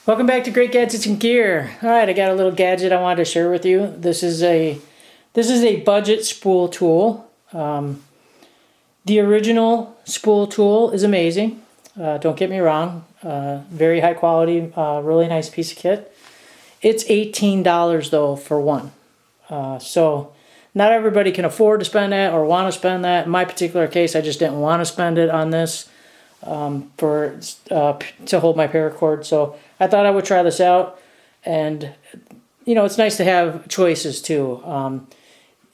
Welcome back to Great Gadgets and Gear. All right, I got a little gadget I wanted to share with you. This is a budget spool tool. The original spool tool is amazing. Don't get me wrong. Very high quality, really nice piece of kit. It's $18 though for one. So not everybody can afford to spend that or want to spend that. In my particular case, I just didn't want to spend it on this to hold my paracord. So I thought I would try this out, and it's nice to have choices too.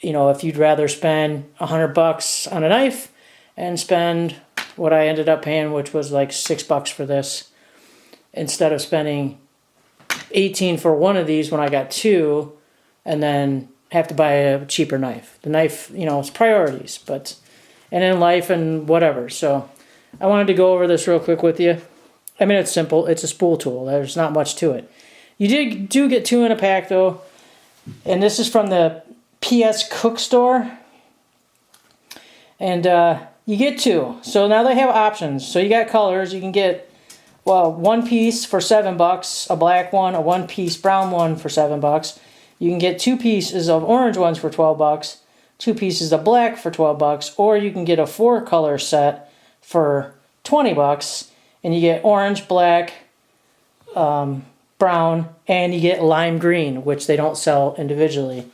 If you'd rather spend $100 on a knife and spend what I ended up paying, which was like $6 for this, instead of spending 18 for one of these when I got two, and then have to buy a cheaper knife. The knife, it's priorities, and in life and whatever. So I wanted to go over this real quick with you. I mean, it's simple. It's a spool tool. There's not much to it. You do get two in a pack, though. And this is from the PSKOOK store. And you get two. So now they have options. So you got colors. You can get, one piece for $7, a black one, a one-piece brown one for $7. You can get two pieces of orange ones for $12, two pieces of black for $12, or you can get a 4-color set for $20. And you get orange, black, brown, and you get lime green, which they don't sell individually.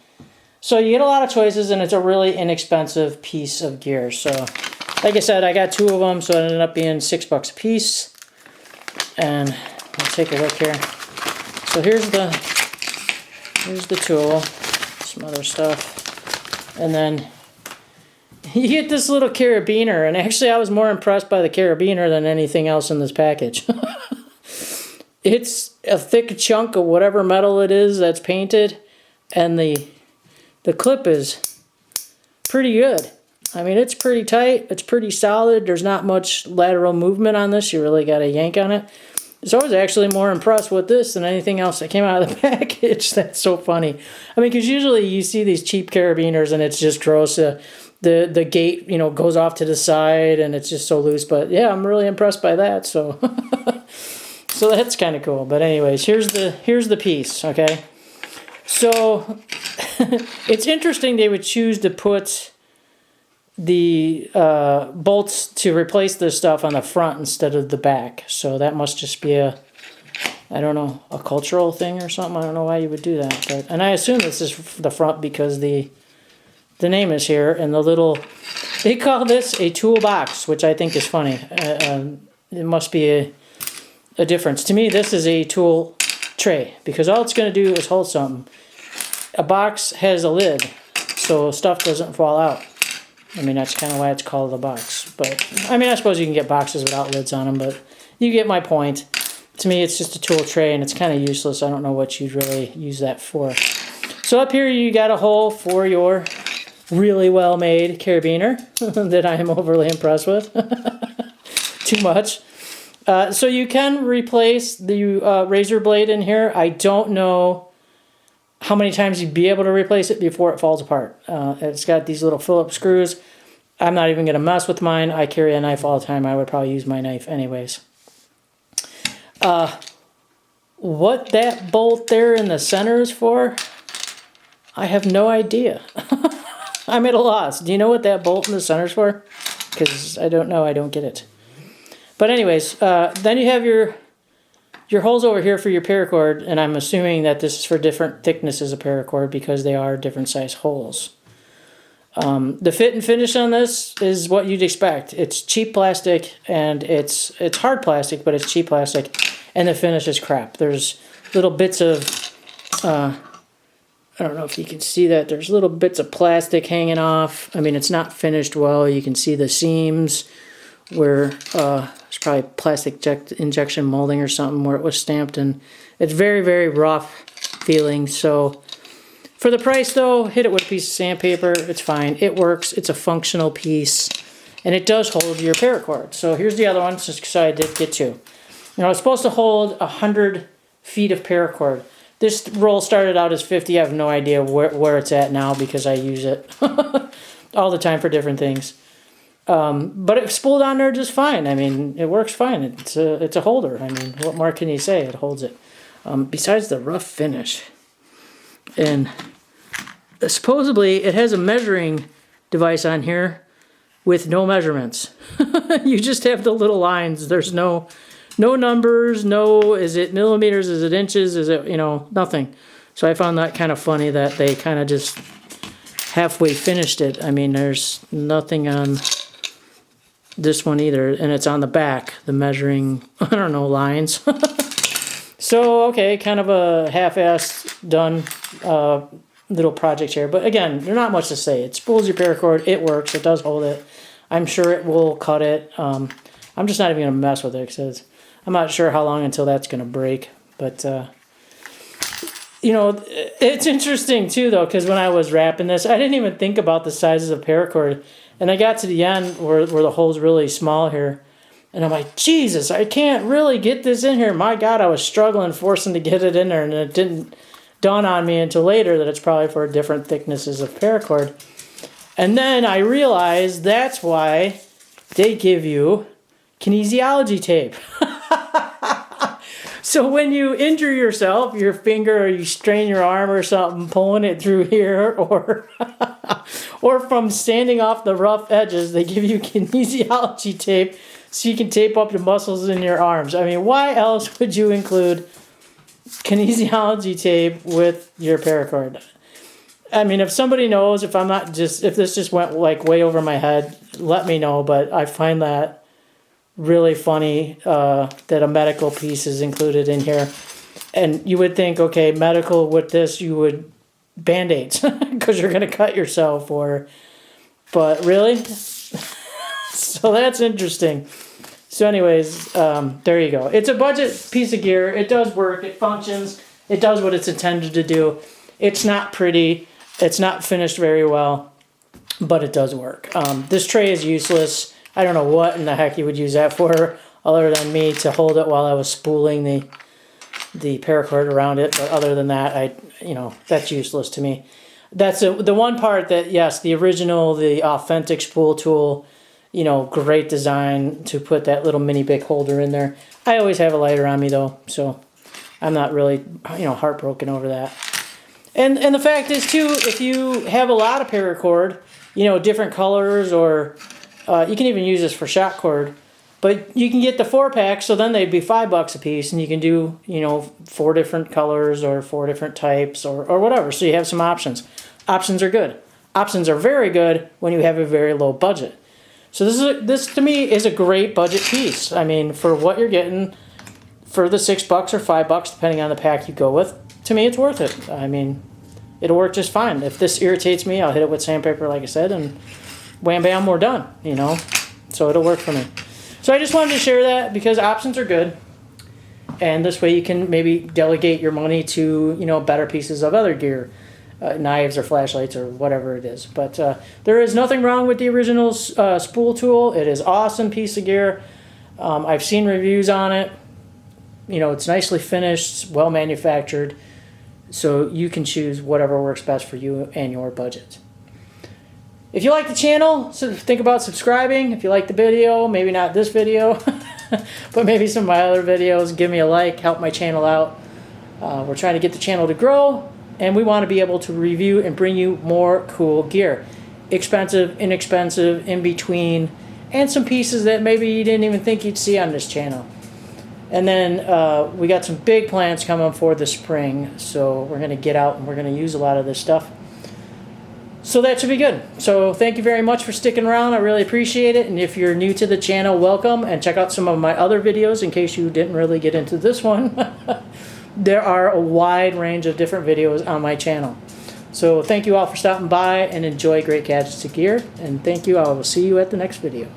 So you get a lot of choices, and it's a really inexpensive piece of gear. So, like I said, I got two of them, so it ended up being $6 a piece. And let's take a look here. So here's the tool, some other stuff, and then you get this little carabiner, and actually I was more impressed by the carabiner than anything else in this package. It's a thick chunk of whatever metal it is that's painted, and the clip is pretty good. I mean, it's pretty tight, it's pretty solid, there's not much lateral movement on this, you really gotta yank on it. So I was actually more impressed with this than anything else that came out of the package. That's so funny. I mean, because usually you see these cheap carabiners and it's just gross. The gate, goes off to the side and it's just so loose. But yeah, I'm really impressed by that. So, so that's kind of cool. But anyways, here's the piece. Okay, so it's interesting they would choose to put the bolts to replace this stuff on the front instead of the back. So that must just be a cultural thing or something. I don't know why you would do that. And I assume this is the front because the name is here, and they call this a toolbox, which I think is funny. It must be a difference. To me, this is a tool tray, because all it's going to do is hold something. A box has a lid, so stuff doesn't fall out. I mean, that's kind of why it's called a box. But, I mean, I suppose you can get boxes without lids on them, but you get my point. To me, it's just a tool tray, and it's kind of useless. I don't know what you'd really use that for. So up here, you got a hole for your really well-made carabiner that I am overly impressed with. Too much. So you can replace the razor blade in here. I don't know how many times you'd be able to replace it before it falls apart. It's got these little Phillips screws. I'm not even going to mess with mine. I carry a knife all the time. I would probably use my knife anyways. What that bolt there in the center is for, I have no idea. I'm at a loss. Do you know what that bolt in the center is for? Because I don't know. I don't get it. But anyways, then you have your holes over here for your paracord, and I'm assuming that this is for different thicknesses of paracord because they are different size holes. The fit and finish on this is what you'd expect. It's cheap plastic, and it's hard plastic, but it's cheap plastic, and the finish is crap. There's little bits of, I don't know if you can see that, there's little bits of plastic hanging off. I mean, it's not finished well. You can see the seams where there's probably plastic injection molding or something where it was stamped, and it's very, very rough feeling. So for the price though, hit it with a piece of sandpaper. It's fine. It works. It's a functional piece, and it does hold your paracord. So here's the other one, so I did get two. It's supposed to hold 100 feet of paracord. This roll started out as 50. I have no idea where it's at now because I use it all the time for different things. But it spooled on there just fine. I mean, it works fine. It's a holder. I mean, what more can you say? It holds it. Besides the rough finish. And supposedly it has a measuring device on here with no measurements. You just have the little lines. There's no numbers, no, is it millimeters, is it inches, is it, you know, nothing. So I found that kind of funny that they kind of just halfway finished it. I mean, there's nothing on this one either, and it's on the back, the measuring, I don't know, lines. So, okay, kind of a half-assed done little project here. But again, there's not much to say. It spools your paracord, it works, it does hold it. I'm sure it will cut it. I'm just not even going to mess with it because I'm not sure how long until that's going to break. But, you know, it's interesting too, though, because when I was wrapping this, I didn't even think about the sizes of paracord. And I got to the end where the hole's really small here. And I'm like, Jesus, I can't really get this in here. My God, I was struggling, forcing to get it in there. And it didn't dawn on me until later that it's probably for different thicknesses of paracord. And then I realized that's why they give you kinesiology tape. So when you injure yourself, your finger, or you strain your arm or something, pulling it through here, or or from standing off the rough edges, they give you kinesiology tape so you can tape up the muscles in your arms. I mean, why else would you include kinesiology tape with your paracord? I mean, if somebody knows, if this just went like way over my head, let me know. But I find that really funny that a medical piece is included in here. And you would think, okay, medical with this, you would Band-Aids because you're going to cut yourself, but really? So that's interesting. So anyways, there you go. It's a budget piece of gear. It does work. It functions. It does what it's intended to do. It's not pretty. It's not finished very well, but it does work. This tray is useless. I don't know what in the heck you would use that for other than me to hold it while I was spooling the paracord around it. But other than that, that's useless to me. That's the one part that, yes, the original, the authentic spool tool, great design to put that little mini Bic holder in there. I always have a lighter on me though, so I'm not really, heartbroken over that. And the fact is too, if you have a lot of paracord, different colors, or you can even use this for shot cord, but you can get the 4-pack, so then they'd be $5 a piece, and you can do, 4 different colors or 4 different types or whatever. So you have some options. Options are good. Options are very good when you have a very low budget. So this to me is a great budget piece. I mean, for what you're getting, for the $6 or $5, depending on the pack you go with, to me it's worth it. I mean, it'll work just fine. If this irritates me, I'll hit it with sandpaper, like I said, and wham bam, we're done, So it'll work for me. So I just wanted to share that because options are good. And this way you can maybe delegate your money to, better pieces of other gear. Knives or flashlights or whatever it is. But there is nothing wrong with the original spool tool. It is an awesome piece of gear. I've seen reviews on it. It's nicely finished, well manufactured. So you can choose whatever works best for you and your budget. If you like the channel, so think about subscribing. If you like the video, maybe not this video, but maybe some of my other videos, give me a like, help my channel out. We're trying to get the channel to grow, and we want to be able to review and bring you more cool gear. Expensive, inexpensive, in between, and some pieces that maybe you didn't even think you'd see on this channel. And then we got some big plans coming for the spring, so we're going to get out and we're going to use a lot of this stuff. So that should be good. So thank you very much for sticking around. I really appreciate it. And if you're new to the channel, welcome. And check out some of my other videos in case you didn't really get into this one. There are a wide range of different videos on my channel. So thank you all for stopping by and enjoy great gadgets to gear. And thank you. I will see you at the next video.